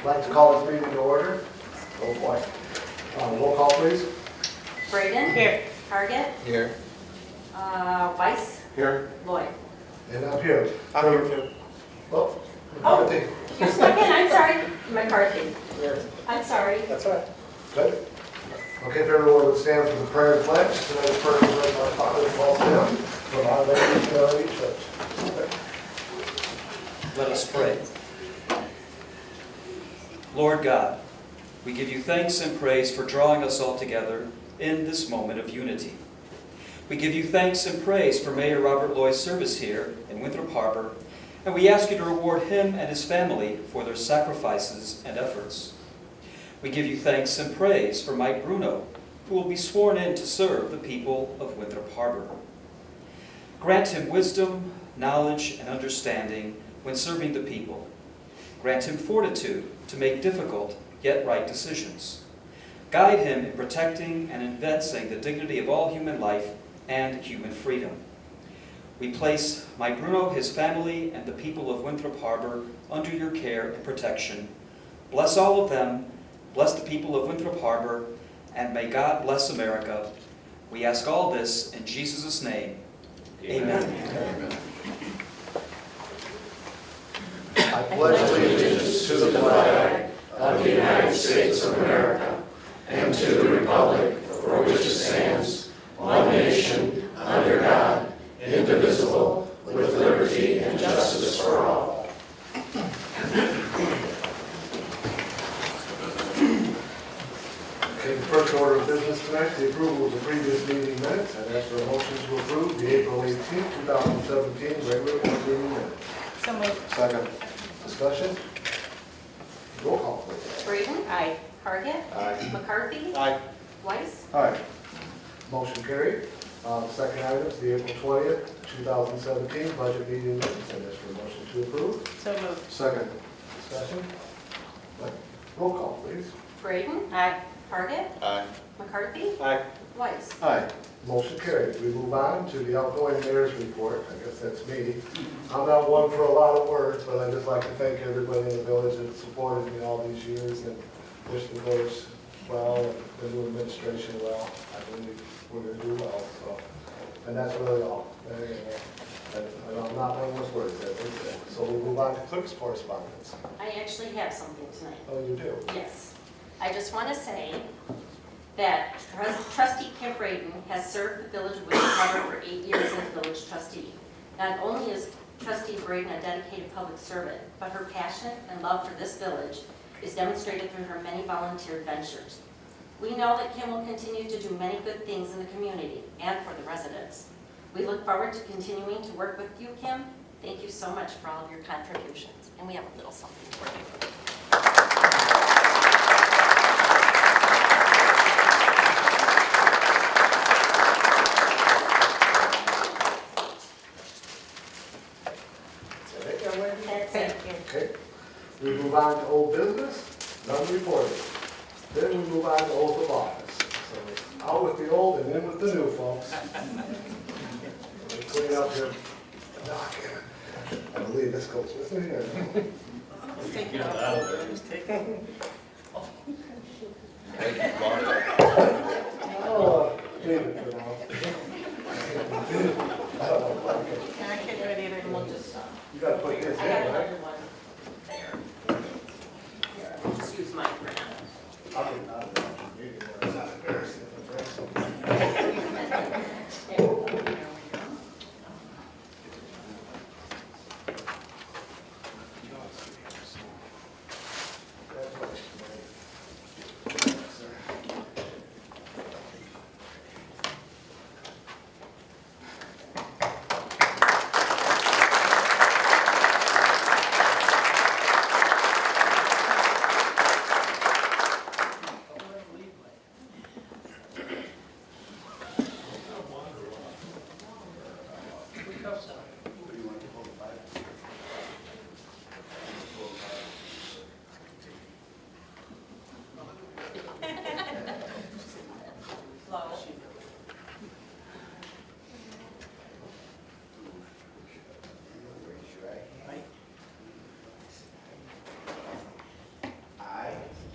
I'd like to call this meeting to order. Oh boy. Roll call, please. Braden. Here. Target. Here. Weiss. Here. Lloyd. And I'm here. I'm here too. Oh, Oh. McCarthy. You're stuck in, I'm sorry. McCarthy. Here. I'm sorry. That's right. Good. Okay, if everyone would stand for the prayer and pledge. Tonight's prayer is led by Father Paul Sam from Our Lady Charity Church. Let us pray. Lord God, we give you thanks and praise for drawing us all together in this moment of unity. We give you thanks and praise for Mayor Robert Loy's service here in Winthrop Harbor, and we ask you to reward him and his family for their sacrifices and efforts. We give you thanks and praise for Mike Bruno, who will be sworn in to serve the people of Winthrop Harbor. Grant him wisdom, knowledge, and understanding when serving the people. Grant him fortitude to make difficult yet right decisions. Guide him in protecting and advancing the dignity of all human life and human freedom. We place Mike Bruno, his family, and the people of Winthrop Harbor under your care and protection. Bless all of them, bless the people of Winthrop Harbor, and may God bless America. We ask all this in Jesus' name. Amen. Amen. I pledge allegiance to the flag of the United States of America and to the republic for which it stands, one nation, under God, indivisible, with liberty and justice for all. Okay, the first order of business tonight, the approval of the previous meeting minutes. I'd ask for a motion to approve the April 18, 2017 regular board meeting minutes. So moved. Second. Discussion? Roll call, please. Braden. Aye. Target. Aye. McCarthy. Aye. Weiss. Aye. Motion carried. Second item is the April 20th, 2017 budget meeting minutes. I'd ask for a motion to approve. So moved. Second. Discussion? Roll call, please. Braden. Aye. Target. Aye. McCarthy. Aye. Weiss. Aye. Motion carried. We move on to the outgoing mayor's report. I guess that's me. I'm not one for a lot of words, but I'd just like to thank everybody in the village that supported me all these years and wish the village well and the new administration well. I believe we're going to do well. So, and that's really all. And I'm not one of those words, that's it. So we'll move on to clerk's correspondence. I actually have something tonight. Oh, you do? Yes. I just want to say that trustee Kim Braden has served the village of Winthrop Harbor for 8 years as village trustee. Not only is trustee Braden a dedicated public servant, but her passion and love for this village is demonstrated through her many volunteer ventures. We know that Kim will continue to do many good things in the community and for the residents. We look forward to continuing to work with you, Kim. Thank you so much for all of your contributions. And we have a little something for you. That's it. Okay. We move on to old business, none reported. Then we move on to oath of office. So out with the old and in with the new, folks. Let me clean up your dock. I believe this goes with me here. Take it out of there. Just take it. Oh, leave it for now. I don't know if I can. And I can't do it either, and we'll just, You gotta put this I in, got right? another one there. Here, I'll just use mine for now. I'll get it out of the meeting where it's not embarrassing. There we go. Congratulations, buddy. Yes, sir.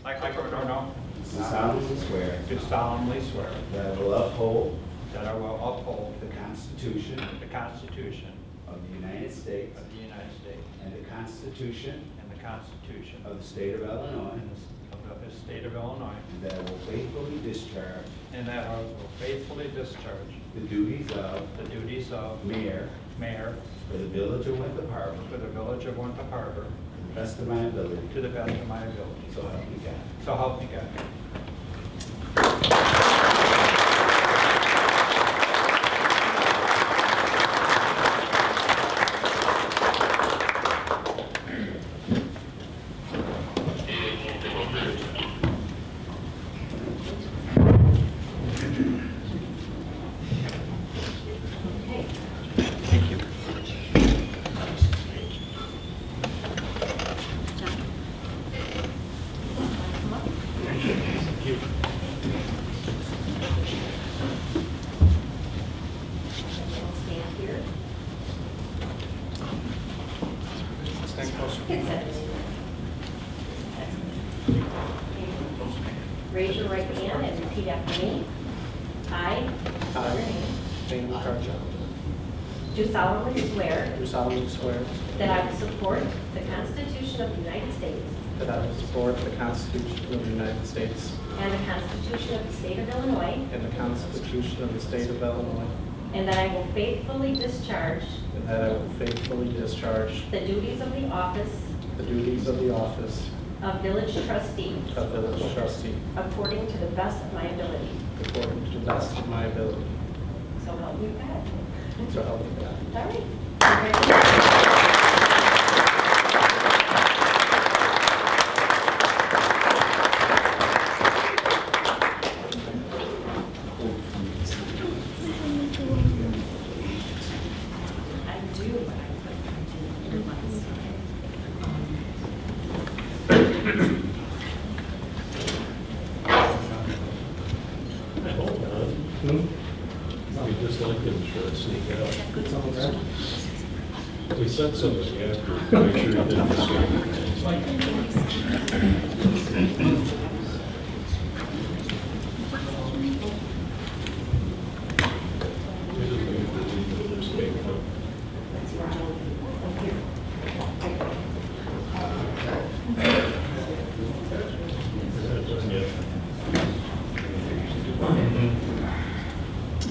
I, Bruno, do solemnly swear do solemnly swear that I will uphold that I will uphold the Constitution the Constitution of the United States of the United States and the Constitution and the Constitution of the State of Illinois, of the State of Illinois, and that I will faithfully discharge and that I will faithfully discharge the duties of the duties of Mayor Mayor for the Village of Winthrop Harbor for the Village of Winthrop Harbor to the best of my ability. to the best of my ability. So help me God. So help me God. Stand here. Stand closer. Get set. Raise your right hand and repeat after me. I Dana McCarthy, do solemnly swear do solemnly swear that I will support the Constitution of the United States that I will support the Constitution of the United States and the Constitution of the State of Illinois, and the Constitution of the State of Illinois, and that I will faithfully discharge and that I will faithfully discharge the duties of the office the duties of the office of village trustee of village trustee according to the best of my ability. according to the best of my ability. So help me God. So help me God. All right. Congratulations. I do, but I put your ones. We just like him to sneak out. We sent somebody after, to make sure he didn't escape. We just waited for him to escape.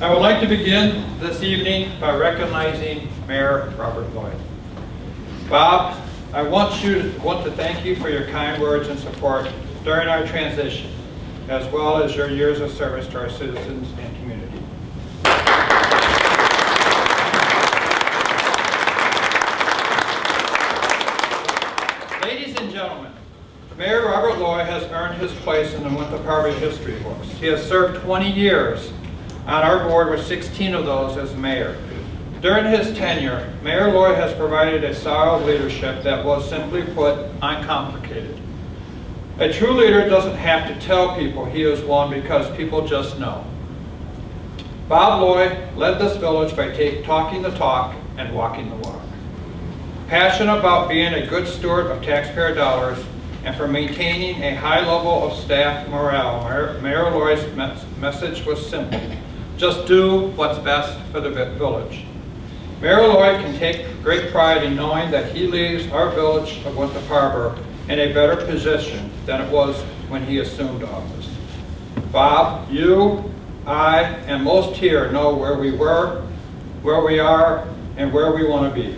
I would like to begin this evening by recognizing Mayor Robert Loy. Bob, I want to thank you for your kind words and support during our transition, as well as your years of service to our citizens and community. Ladies and gentlemen, Mayor Robert Loy has earned his place in the Winthrop Harbor history books. He has served 20 years on our board, with 16 of those as mayor. During his tenure, Mayor Loy has provided a style of leadership that was, simply put, uncomplicated. A true leader doesn't have to tell people he is one, because people just know. Bob Loy led this village by talking the talk and walking the walk. Passionate about being a good steward of taxpayer dollars and for maintaining a high level of staff morale, Mayor Loy's message was simple: just do what's best for the village. Mayor Loy can take great pride in knowing that he leaves our village of Winthrop Harbor in a better position than it was when he assumed office. Bob, you, I, and most here know where we were, where we are, and where we want to be.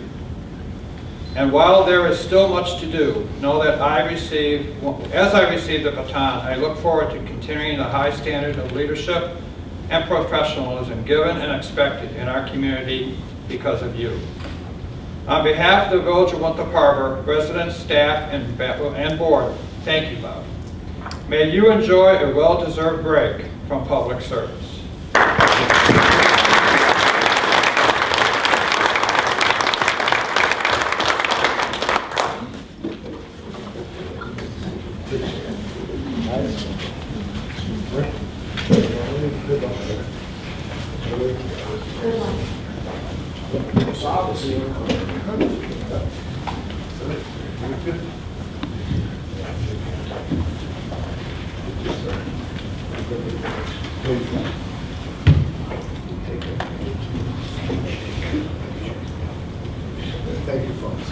And while there is still much to do, know that as I receive the baton, I look forward to continuing the high standard of leadership and professionalism given and expected in our community because of you. On behalf of the Village of Winthrop Harbor, residents, staff, and board, thank you, Bob. May you enjoy a well-deserved break from public service. Thank you, folks.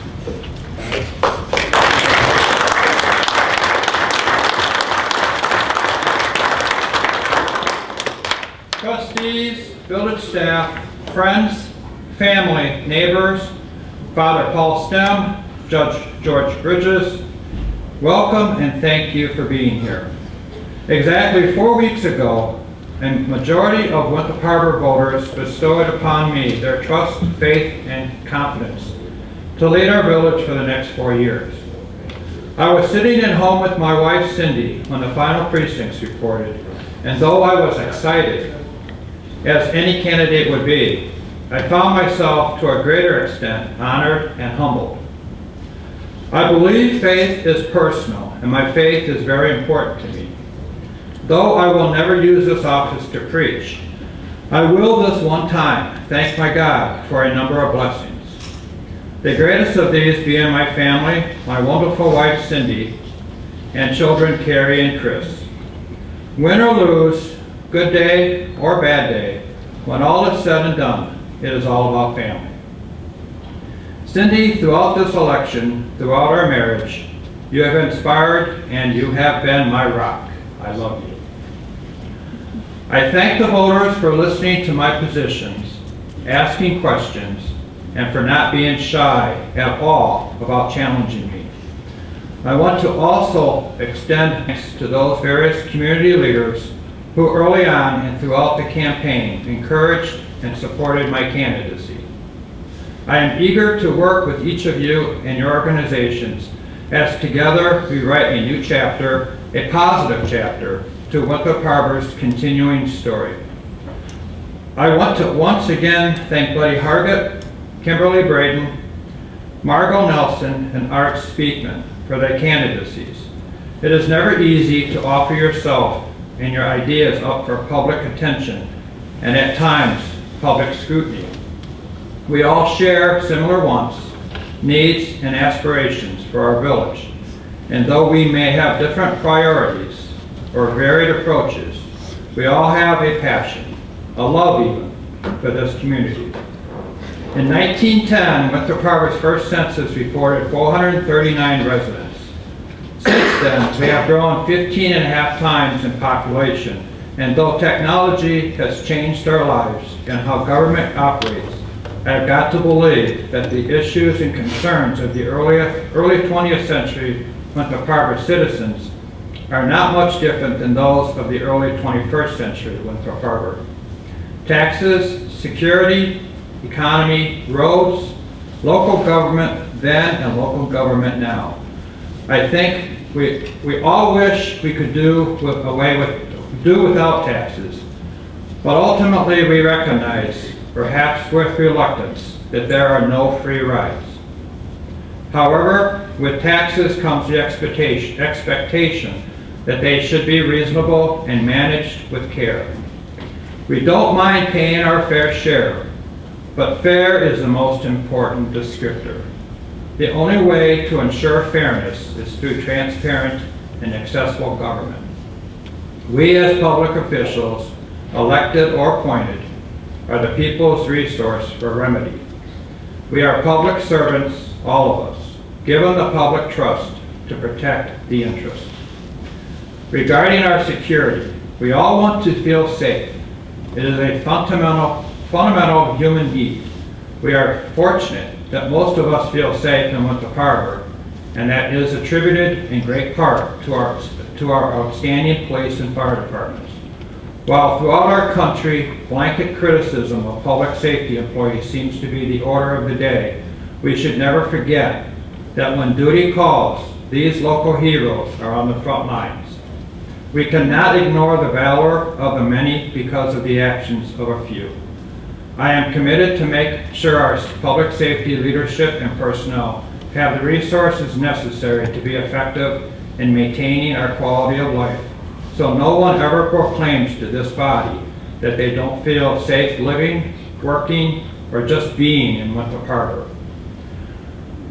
Trustees, village staff, friends, family, neighbors, Father Paul Stem, Judge George Bridges, welcome and thank you for being here. Exactly 4 weeks ago, a majority of Winthrop Harbor voters bestowed upon me their trust, faith, and confidence to lead our village for the next 4 years. I was sitting at home with my wife Cindy when the final precincts reported, and though I was excited, as any candidate would be, I found myself to a greater extent honored and humbled. I believe faith is personal, and my faith is very important to me. Though I will never use this office to preach, I will this one time thank my God for a number of blessings. The greatest of these being my family, my wonderful wife Cindy, and children Carrie and Chris. Win or lose, good day or bad day, when all is said and done, it is all about family. Cindy, throughout this election, throughout our marriage, you have inspired and you have been my rock. I love you. I thank the voters for listening to my positions, asking questions, and for not being shy at all about challenging me. I want to also extend thanks to those various community leaders who early on and throughout the campaign encouraged and supported my candidacy. I am eager to work with each of you and your organizations as together we write a new chapter, a positive chapter, to Winthrop Harbor's continuing story. I want to once again thank Buddy Hargett, Kimberly Braden, Margot Nelson, and Art Speakman for their candidacies. It is never easy to offer yourself and your ideas up for public attention and at times public scrutiny. We all share similar wants, needs, and aspirations for our village. And though we may have different priorities or varied approaches, we all have a passion, a love even, for this community. In 1910, Winthrop Harbor's first census reported 439 residents. Since then, we have grown 15 and a half times in population, and though technology has changed our lives and how government operates, I have got to believe that the issues and concerns of the early 20th century Winthrop Harbor citizens are not much different than those of the early 21st century Winthrop Harbor. Taxes, security, economy, roads, local government then and local government now. I think we all wish we could do without taxes, but ultimately we recognize, perhaps with reluctance, that there are no free rides. However, with taxes comes the expectation that they should be reasonable and managed with care. We don't mind paying our fair share, but fair is the most important descriptor. The only way to ensure fairness is through transparent and accessible government. We as public officials, elected or appointed, are the people's resource for remedy. We are public servants, all of us, given the public trust to protect the interest. Regarding our security, we all want to feel safe. It is a fundamental human need. We are fortunate that most of us feel safe in Winthrop Harbor, and that is attributed in great part to our outstanding police and fire departments. While throughout our country, blanket criticism of public safety employees seems to be the order of the day, we should never forget that when duty calls, these local heroes are on the front lines. We cannot ignore the valor of the many because of the actions of a few. I am committed to make sure our public safety leadership and personnel have the resources necessary to be effective in maintaining our quality of life, so no one ever proclaims to this body that they don't feel safe living, working, or just being in Winthrop Harbor.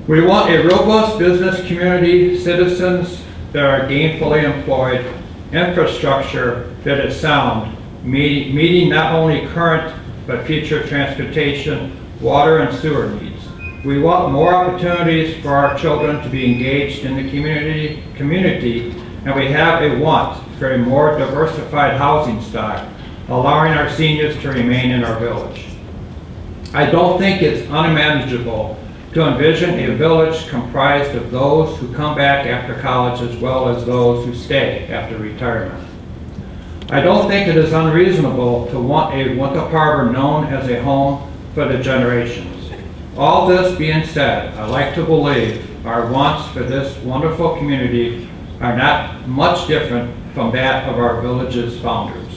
We want a robust business community, citizens that are gainfully employed, infrastructure that is sound, meeting not only current but future transportation, water, and sewer needs. We want more opportunities for our children to be engaged in the community, and we have a want for a more diversified housing stock, allowing our seniors to remain in our village. I don't think it's unmanageable to envision a village comprised of those who come back after college as well as those who stay after retirement. I don't think it is unreasonable to want a Winthrop Harbor known as a home for the generations. All this being said, I like to believe our wants for this wonderful community are not much different from that of our village's founders.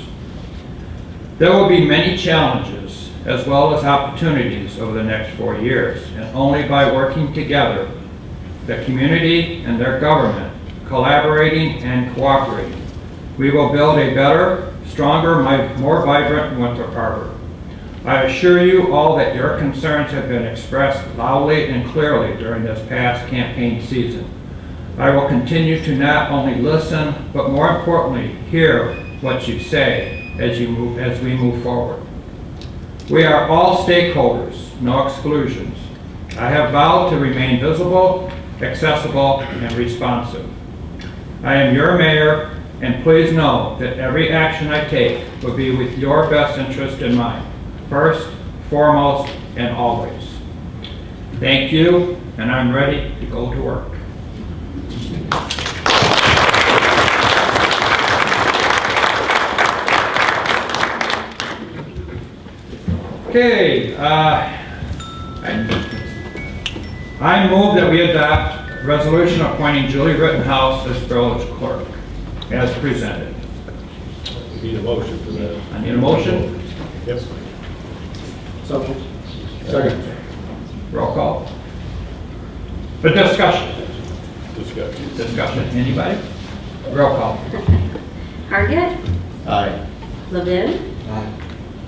There will be many challenges as well as opportunities over the next 4 years, and only by working together, the community and their government, collaborating and cooperating, we will build a better, stronger, more vibrant Winthrop Harbor. I assure you all that your concerns have been expressed loudly and clearly during this past campaign season. I will continue to not only listen, but more importantly, hear what you say as we move forward. We are all stakeholders, no exclusions. I have vowed to remain visible, accessible, and responsive. I am your mayor, and please know that every action I take will be with your best interest in mind, first, foremost, and always. Thank you, and I'm ready to go to work. Okay, I move that we adopt a resolution appointing Julie Rittenhouse as village clerk, as presented. We need a motion for that. I need a motion. Yes. Second. Roll call. For discussion. Discussion. Anybody? Roll call. Target, Aye. Levin, Aye.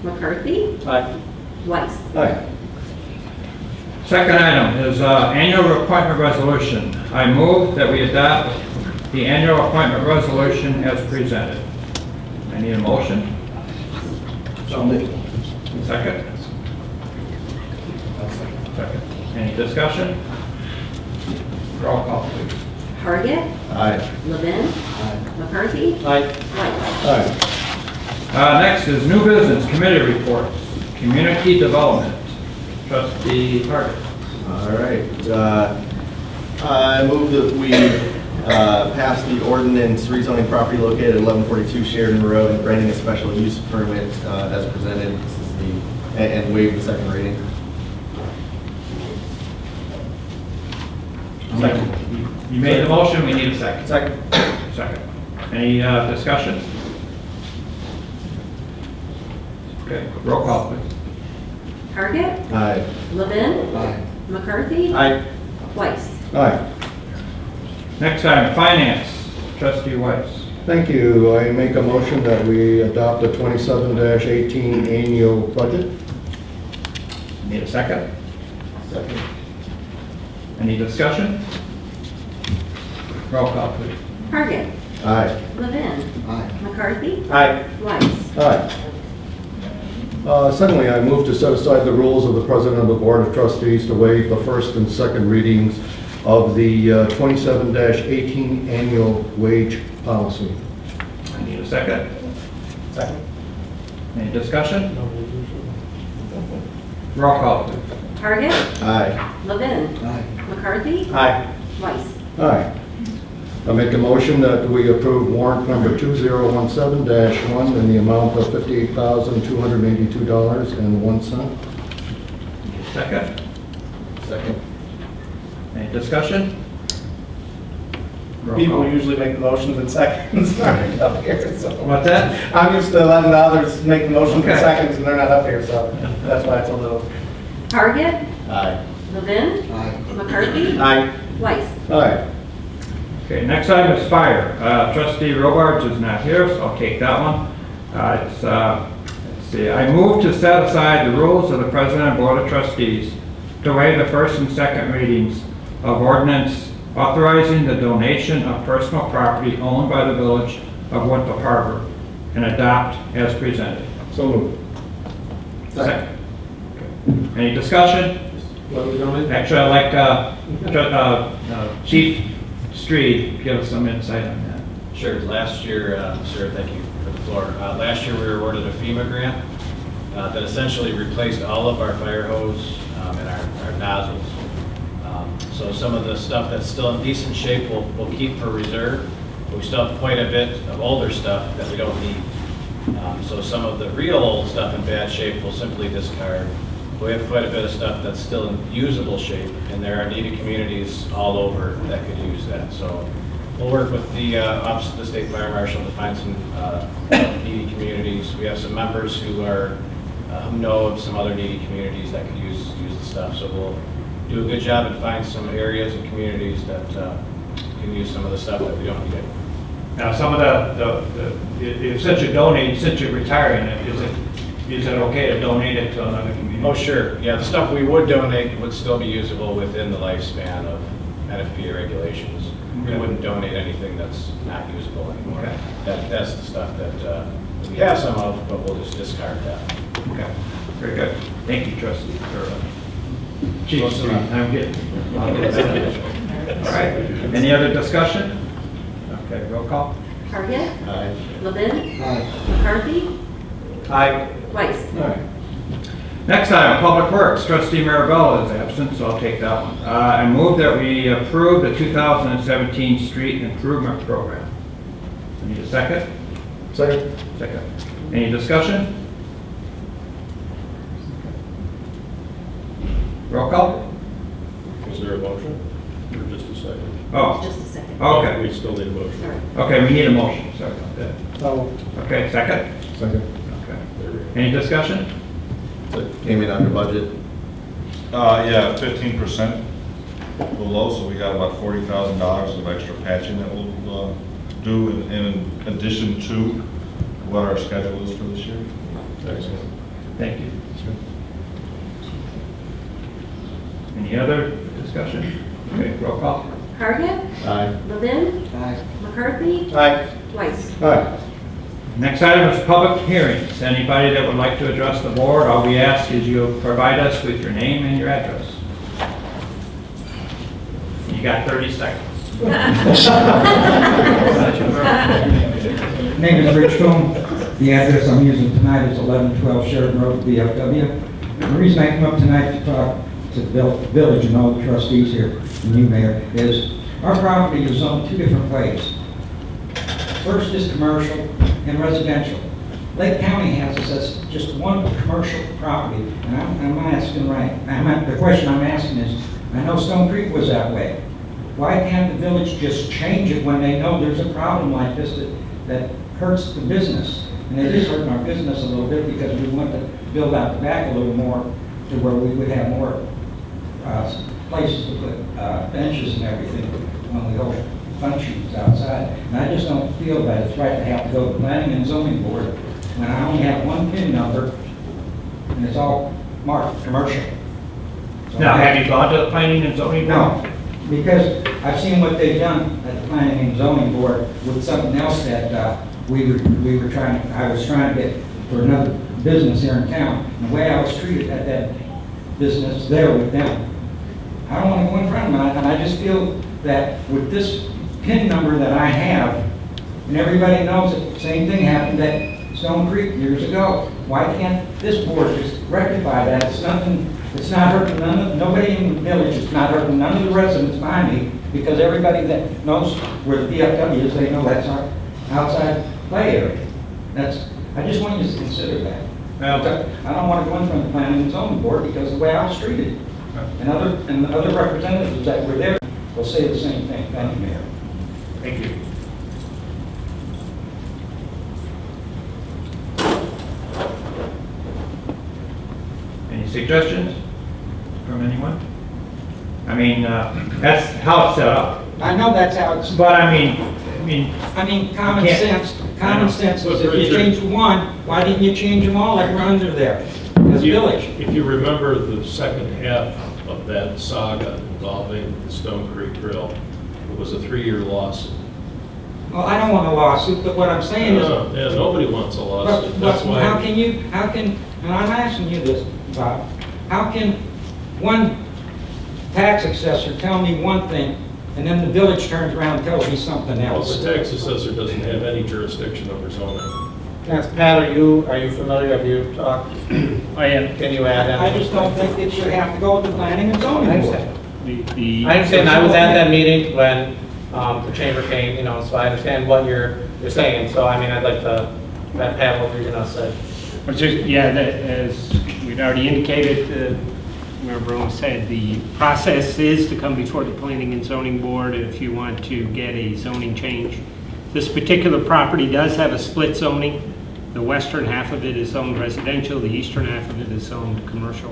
McCarthy, Aye. Weiss. Aye. Second item is annual appointment resolution. I move that we adopt the annual appointment resolution as presented. I need a motion. Second. Second. Any discussion? Roll call, please. Target, Aye. Levin, McCarthy, Aye. Weiss. Aye. Next is new business committee reports. Community development. Trustee Hargit. All right. I move that we pass the ordinance rezoning property located at 1142 Sheridan Road and granting a special use permit as presented. This is and waive the second reading. Second. You made the motion, we need a second. Second. Second. Any discussion? Okay, roll call, please. Target, Aye. Levin, Aye. McCarthy, Aye. Weiss. Aye. Next item, finance. Trustee Weiss. Thank you. I make a motion that we adopt the 27-18 annual budget. Need a second? Second. Any discussion? Roll call, please. Target, Aye. Levin, Aye. McCarthy, Aye. Weiss. Aye. Secondly, I move to set aside the rules of the President of the Board of Trustees to waive the first and second readings of the 27-18 annual wage policy. I need a second. Second. Any discussion? Roll call, please. Target, Aye. Levin, Aye. McCarthy, Aye. Weiss. Aye. I make a motion that we approve warrant number 2017-1 in the amount of $58,282.01. Second. Second. Any discussion? Roll People call. usually make the motions in seconds, aren't up here, so. What's that? I'm used to letting others make the motions in Okay. seconds and they're not up here, so that's why it's a little. Target, Aye. Levin, McCarthy, Aye. Weiss. Aye. Okay, next item is fire. Trustee Robards is not here, so I'll take that one. Let's see, I move to set aside the rules of the President and Board of Trustees to waive the first and second readings of ordinance authorizing the donation of personal property owned by the village of Winthrop Harbor and adopt as presented. So moved. Second. Any discussion? What are we doing? Actually, I'd like Chief Street to give us some insight on that. Sure. Last year, sir, thank you for the floor. Last year, we were awarded a FEMA grant that essentially replaced all of our fire hose and our nozzles. So some of the stuff that's still in decent shape we'll keep for reserve, but we still have quite a bit of older stuff that we don't need. So some of the real old stuff in bad shape we'll simply discard. We have quite a bit of stuff that's still in usable shape, and there are needy communities all over that could use that. So we'll work with the Office of the State Fire Marshal to find some needy communities. We have some members who know of some other needy communities that could use the stuff. So we'll do a good job and find some areas and communities that can use some of the stuff that we don't need. Now, some of since you're retiring, is it okay to donate it to another community? Oh, sure. Yeah, the stuff we would donate would still be usable within the lifespan of NFPA regulations. We wouldn't donate anything that's not usable anymore. Okay. That's the stuff that we have some of, but we'll just discard that. Okay, very good. Thank you, Trustee. Chief Street, I'm getting. All right, any other discussion? Okay, roll call. Target, Aye. Levin, McCarthy, Aye. Weiss. Next item, Public Works. Trustee Marabella is absent, so I'll take that one. I move that we approve the 2017 Street Improvement Program. I need a second? Second. Second. Any discussion? Roll call? Is there a motion or just a second? Oh, Just a second. okay. We still need a motion. Sorry. Okay, we need a motion. Sorry about that. So. Okay, second? Second. Okay. There we go. Any discussion? So it came in under budget. Yeah, 15% below, so we got about $40,000 of extra patching that we'll do in addition to what our schedule is for this year. Excellent. Thank you. Any other discussion? Okay, roll call. Target, Aye. Levin, Aye. McCarthy, Aye. Weiss. Aye. Next item is public hearings. Anybody that would like to address the board, all we ask is you provide us with your name and your address. You got 30 seconds. Name is Rich Coon. The address I'm using tonight is 1112 Sheridan Road, VFW. The reason I come up tonight to talk to the village and all the trustees here, and you, Mayor, is our property is zoned two different ways. First is commercial and residential. Lake County has us as just one commercial property, and I'm asking the question I'm asking is, I know Stone Creek was that way. Why can't the village just change it when they know there's a problem like this that hurts the business? And it is hurting our business a little bit because we want to build out the back a little more to where we would have more places to put benches and everything when we hold functions outside. And I just don't feel that it's right to have to go to the planning and zoning board when I only have one PIN number and it's all marked commercial. So Now, have you gone to the planning and zoning board? No, because I've seen what they've done at the planning and zoning board with something else that I was trying to get for another business here in town. And the way I was treated at that business there with them, I don't want to go in front of them. And I just feel that with this PIN number that I have, and everybody knows that the same thing happened at Stone Creek years ago. Why can't this board just rectify that? It's nothing. It's not hurting nobody in the village. It's not hurting none of the residents behind me because everybody that knows where the VFW is, they know that's our outside play area. I just want you to consider that. Well, I don't want to go in front of the planning and zoning board because of the way I was treated. And the other representatives that were there will say the same thing. Thank you, Mayor. thank you. Any suggestions from anyone? I mean, that's how it's set up. I know that's how it's. But I mean, Common can't- sense. Common sense is if you Richard- change one, why didn't you change them all like we're under there? As a village. If you remember the second half of that saga involving the Stone Creek Grill, it was a 3-year lawsuit. Well, I don't want a lawsuit, but what I'm saying is, Yeah, nobody wants a lawsuit. but That's why. and I'm asking you this, Bob, how can one tax assessor tell me one thing, and then the village turns around and tells me something Well, else? the tax assessor doesn't have any jurisdiction over zoning. Yes, Pat, are you familiar, have you talked? I am. Can you add I anything? just don't think it should have to go to the planning and I zoning board. understand. The I understand, I was at that meeting when the chamber came, you know, so I understand what you're saying. So, I mean, I'd like to, Pat, what were you gonna say? as we'd already indicated, Mayor Bruno said, the process is to come before the Planning and Zoning Board if you want to get a zoning change. This particular property does have a split zoning. The western half of it is zoned residential, the eastern half of it is zoned commercial,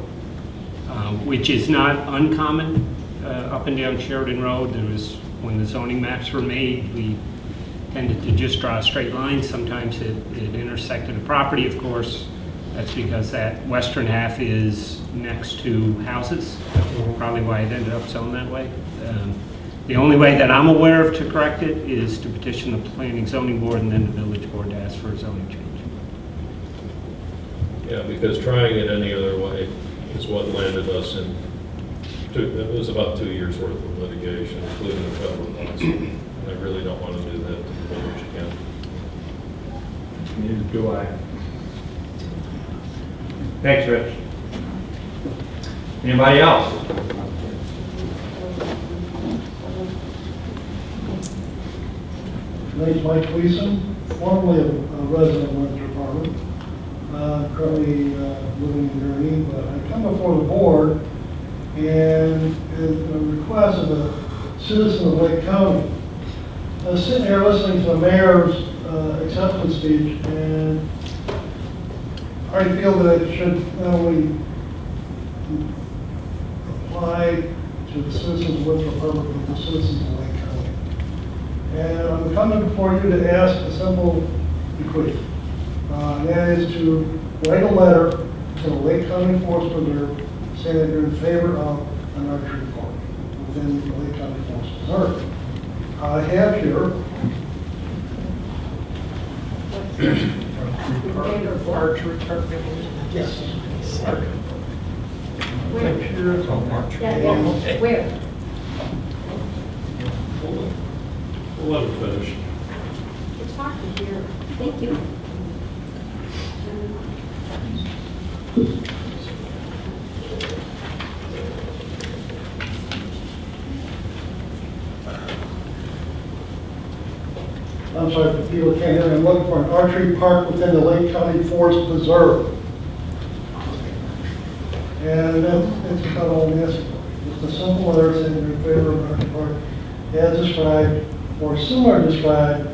which is not uncommon up and down Sheridan Road. There was, when the zoning maps were made, we tended to just draw a straight line. Sometimes it intersected a property, of course. That's because that western half is next to houses, probably why it ended up zoned that way. The only way that I'm aware of to correct it is to petition the Planning Zoning Board and then the Village Board to ask for a zoning change. Yeah, because trying it any other way is what landed us in, it was about 2 years worth of litigation, including a federal lawsuit. I really don't want to do that to the village again. Neither do I. Thanks, Rich. Anybody else? My name's Mike Gleason, formerly a resident of Winthrop Apartment, currently living in Gurnee, but I come before the board and a request of a citizen of Lake County. I was sitting here listening to the mayor's acceptance speech, and I feel that it should not only apply to the citizens of Winthrop Apartment, but the citizens of Lake County. And I'm coming before you to ask a simple bequest. And that is to write a letter to the Lake County Forest Preserve saying that you're in favor of an archery park within the Lake County Forest Preserve. I have here Archery park? yes. Where? Where? We'll let him finish. It's talking here. Thank you. I'm sorry, for people who can't hear me, I'm looking for an archery park within the Lake County Forest Preserve. And that's about all I'm asking for. Just a simple letter saying you're in favor of an archery park as described or similar described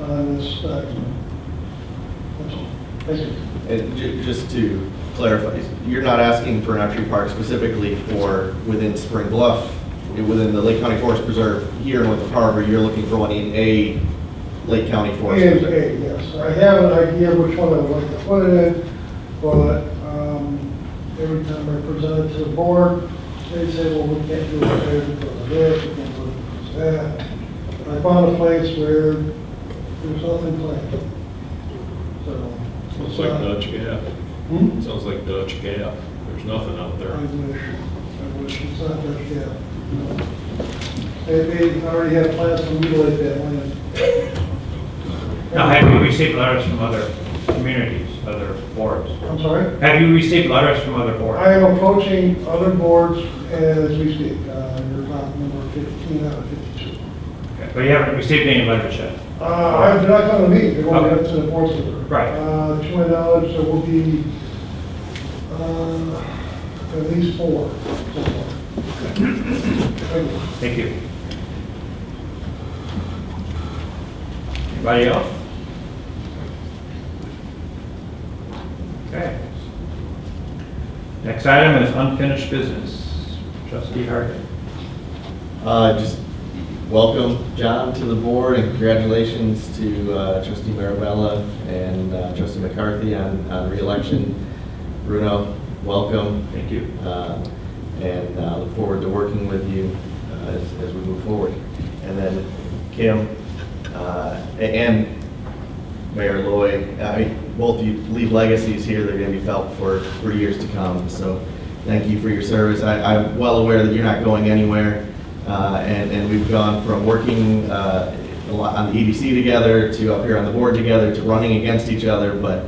on this document. That's all. Thank you. And just to clarify, you're not asking for an archery park specifically for within Spring Bluff, within the Lake County Forest Preserve here in Winthrop Harbor, you're looking for one in a Lake County Forest Yes, Preserve? yes. I have an idea which one I would like to put it in, but every time I present it to the board, they say, well, we can't do it there because of this, we can't do it because of that. I found a place where there's nothing planned. So. Sounds like Dutch Gap. Hmm? Sounds like Dutch Gap. There's nothing out there. I wish it's not that, yeah. They already have plans to mutilate that land. Now, have you received letters from other communities, other boards? I'm sorry? Have you received letters from other boards? I am approaching other boards as we speak. You're about number 15 out of 52. Okay, but you haven't received any letters yet? They're not going to meet. They're going up to the board. Right. To my knowledge, there will be at least 4 so far. Thank you. Thank you. Anybody else? Okay. Next item is unfinished business. Trustee Harden. Just welcome, John, to the board, and congratulations to Trustee Marabella and Trustee McCarthy on re-election. Bruno, welcome. Thank you. And look forward to working with you as we move forward. And then Kim, and Mayor Loy. I mean, both of you leave legacies here that are going to be felt for years to come. So thank you for your service. I'm well aware that you're not going anywhere, and we've gone from working a lot on the EDC together to up here on the board together to running against each other, but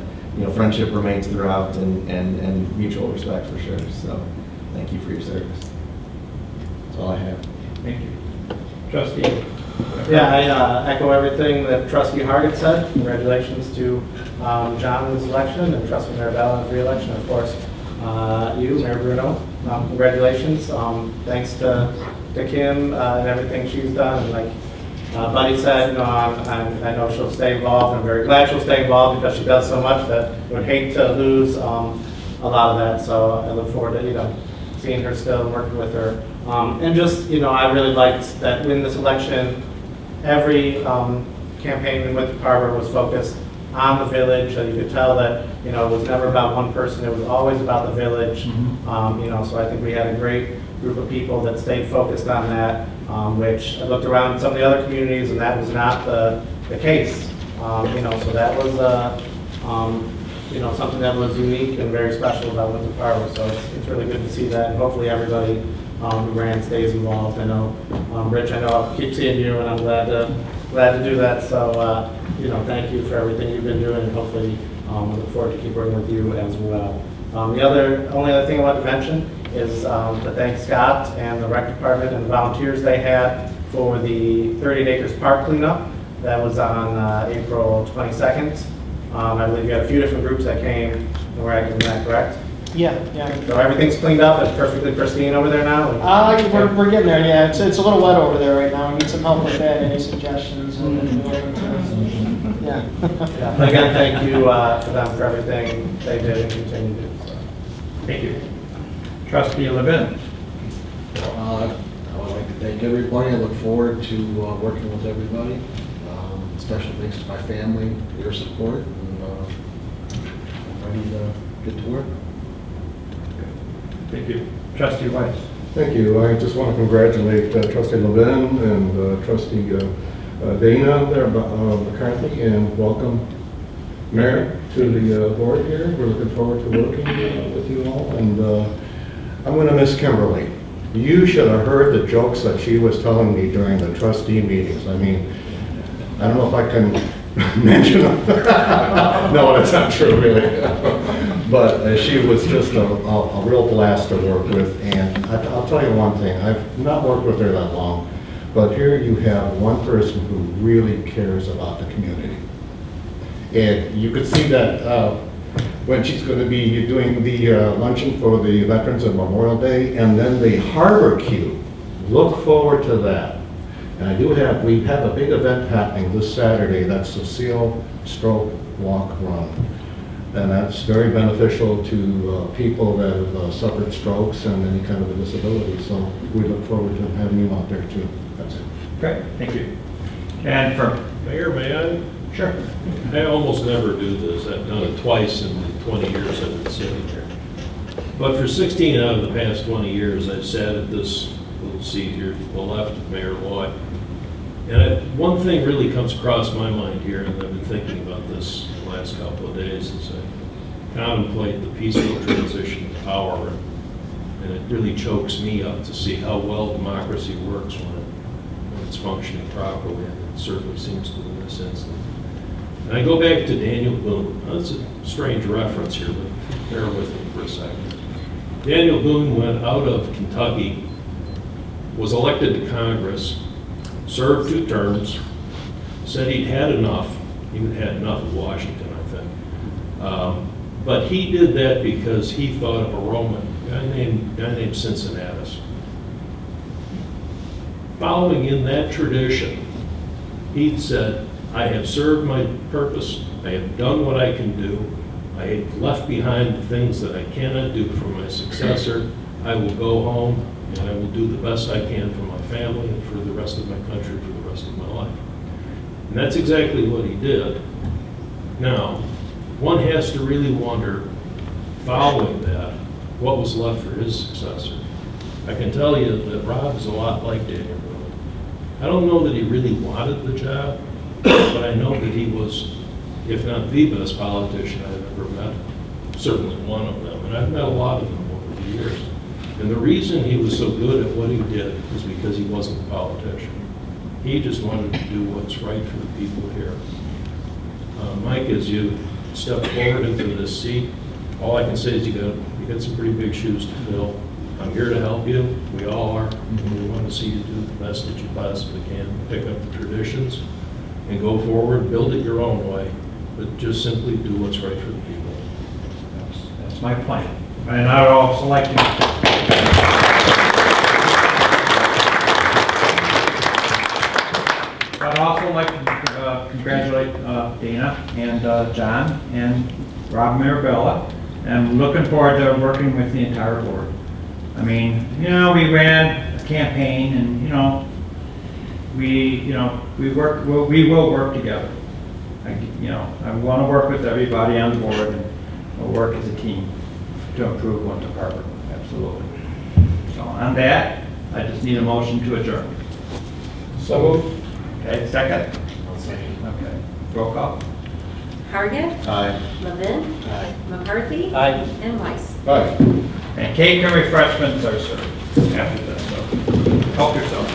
friendship remains throughout and mutual respect for sure. So thank you for your service. That's all I have. Thank you. Trustee. Yeah, I echo everything that Trustee Hargett said. Congratulations to John's election and Trustee Maribella's re-election. Of course, you, Mayor Bruno, congratulations. Thanks to Kim and everything she's done. And like Buddy said, I know she'll stay involved. I'm very glad she'll stay involved because she does so much that I would hate to lose a lot of that. So I look forward to seeing her still and working with her. And just, I really liked that in this election, every campaign in Winthrop Harbor was focused on the village. So you could tell that, it was never about one person. It was always about the village. So I think we had a great group of people that stayed focused on that, which I looked around some of the other communities and that was not the case. So that was, something that was unique and very special about Winthrop Harbor. So it's really good to see that, and hopefully everybody who ran stays involved. I know, Rich, I know I'll keep seeing you, and I'm glad to do that. So, thank you for everything you've been doing, and hopefully we look forward to keep working with you as well. The only other thing I want to mention is to thank Scott and the rec department and the volunteers they had for the 30 Acres Park cleanup. That was on April 22nd. I believe you had a few different groups that came. Where I can that correct? Yeah. So everything's cleaned up. It's perfectly pristine over there now. We're getting there. Yeah, it's a little wet over there right now. We need some help with that. Any suggestions? Yeah. But again, thank you for them for everything they did and continue to do. So. Thank you. Trustee Levin. I would like to thank everybody. I look forward to working with everybody. Special thanks to my family for your support. And I'm ready to get to work. Thank you. Trustee Weiss. Thank you. I just want to congratulate Trustee Levin and Trustee Dana there, McCarthy, and welcome Mayor to the board here. We're looking forward to working with you all. And I'm going to miss Kimberly. You should have heard the jokes that she was telling me during the trustee meetings. I mean, I don't know if I can mention them. No, that's not true, really. But she was just a real blast to work with. And I'll tell you one thing. I've not worked with her that long. But here you have one person who really cares about the community. And you could see that when she's going to be doing the luncheon for the Veterans of Memorial Day, and then the Harbor Queue. Look forward to that. And we have a big event happening this Saturday. That's the Seal Stroke Walk Run. And that's very beneficial to people that have suffered strokes and any kind of a disability. So we look forward to having you out there too. That's it. Great, thank you. And for Mayor, may I? Sure. I almost never do this. I've done it twice in the 20 years I've been sitting here. But for 16 out of the past 20 years, I've sat at this little seat here to the left of Mayor Loy. And one thing really comes across my mind here, and I've been thinking about this the last couple of days, as I contemplate the peaceful transition of power. And it really chokes me up to see how well democracy works when it's functioning properly, and it certainly seems to in this instance. And I go back to Daniel Boone. Now, that's a strange reference here, but bear with me for a second. Daniel Boone went out of Kentucky, was elected to Congress, served 2 terms, said he'd had enough. He had enough of Washington, I think. But he did that because he thought of a Roman, a guy named Cincinnatus. Following in that tradition, he said, I have served my purpose. I have done what I can do. I have left behind the things that I cannot do for my successor. I will go home and I will do the best I can for my family and for the rest of my country for the rest of my life. And that's exactly what he did. Now, one has to really wonder, following that, what was left for his successor. I can tell you that Rob's a lot like Daniel Boone. I don't know that he really wanted the job. but I know that he was, if not the best politician I've ever met, certainly one of them, and I've met a lot of them over the years. And the reason he was so good at what he did is because he wasn't a politician. He just wanted to do what's right for the people here. Mike, as you step forward into this seat, all I can say is you got some pretty big shoes to fill. I'm here to help you. We all are. We want to see you do the best that you possibly can. Pick up the traditions and go forward. Build it your own way, but just simply do what's right for the people. That's my plan. And I would also like to. I'd also like to congratulate Dana and John and Rob Mirabella. And looking forward to working with the entire board. I mean, we ran a campaign, and we will work together. I want to work with everybody on the board, and we'll work as a team to improve Winthrop Harbor. Absolutely. So on that, I just need a motion to adjourn. So moved. Okay, second. I'll second. Okay, roll call. Hargit. Aye. Levin. Aye. McCarthy. Aye. And Weiss. Aye. And cake and refreshments are served after this, so help yourself.